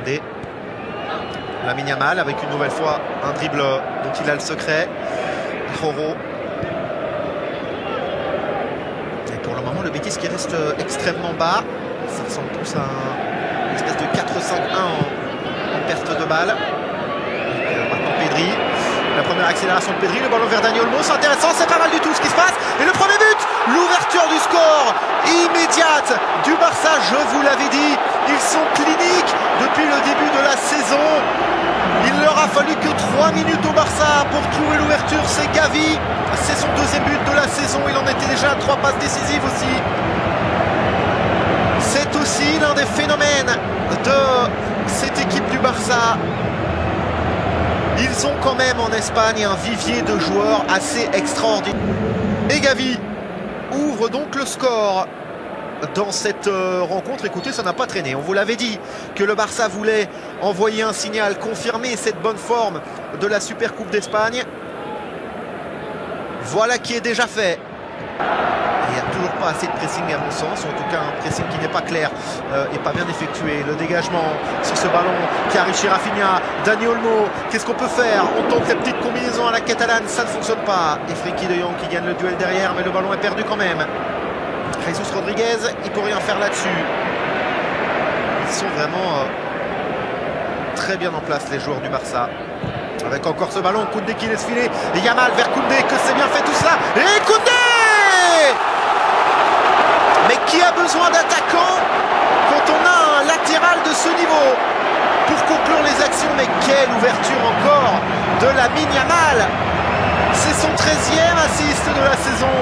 Koundé. Lamine Yamal avec une nouvelle fois un dribble dont il a le secret. Roro. Et pour le moment, le Betis qui reste extrêmement bas. Ça ressemble plus à une espèce de 4-5-1 en perte de balle. Maintenant Pedri. La première accélération de Pedri, le ballon vers Dani Olmo, c'est intéressant, c'est pas mal du tout ce qui se passe. Et le premier but, l'ouverture du score immédiate du Barça, je vous l'avais dit, ils sont cliniques depuis le début de la saison. Il leur a fallu que 3 minutes au Barça pour trouver l'ouverture, c'est Gavi, c'est son deuxième but de la saison, il en était déjà à 3 passes décisives aussi. C'est aussi l'un des phénomènes de cette équipe du Barça. Ils ont quand même en Espagne un vivier de joueurs assez extraordinaire. Et Gavi ouvre donc le score dans cette rencontre. Écoutez, ça n'a pas traîné. On vous l'avait dit que le Barça voulait envoyer un signal, confirmer cette bonne forme de la Supercoupe d'Espagne. Voilà qui est déjà fait. Il n'y a toujours pas assez de pressing à mon sens, ou en tout cas un pressing qui n'est pas clair et pas bien effectué. Le dégagement sur ce ballon qui arrive chez Rafinha, Dani Olmo, qu'est-ce qu'on peut faire? On tente la petite combinaison à la catalane, ça ne fonctionne pas. Et Frenkie de Jong qui gagne le duel derrière, mais le ballon est perdu quand même. Jesus Rodriguez, il ne peut rien faire là-dessus. Ils sont vraiment très bien en place les joueurs du Barça. Avec encore ce ballon, Koundé qui laisse filer, et Yamal vers Koundé, que c'est bien fait tout cela. Et Koundé! Mais qui a besoin d'attaquants quand on a un latéral de ce niveau pour conclure les actions? Mais quelle ouverture encore de Lamine Yamal! C'est son 13e assist de la saison.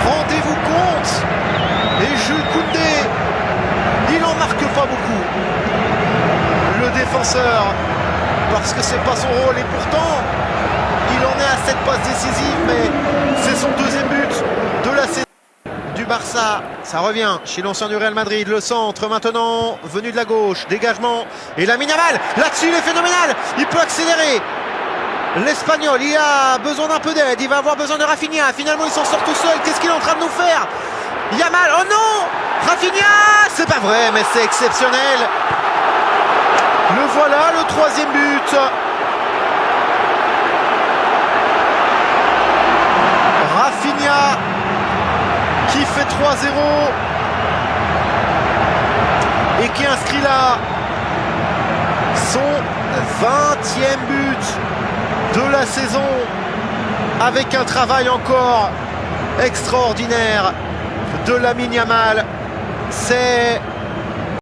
Rendez-vous compte. Et Jules Koundé, il n'en marque pas beaucoup. Le défenseur, parce que c'est pas son rôle, et pourtant il en est à cette passe décisive, mais c'est son deuxième but de la saison du Barça. Ça revient chez l'ancien du Real Madrid, le centre maintenant venu de la gauche, dégagement, et Lamine Yamal, là-dessus il est phénoménal, il peut accélérer. L'Espagnol, il a besoin d'un peu d'aide, il va avoir besoin de Rafinha, finalement il s'en sort tout seul, qu'est-ce qu'il est en train de nous faire? Yamal, oh non, Rafinha, c'est pas vrai, mais c'est exceptionnel. Le voilà, le troisième but. Rafinha qui fait 3-0 et qui inscrit là son 20e but de la saison, avec un travail encore extraordinaire de Lamine Yamal. C'est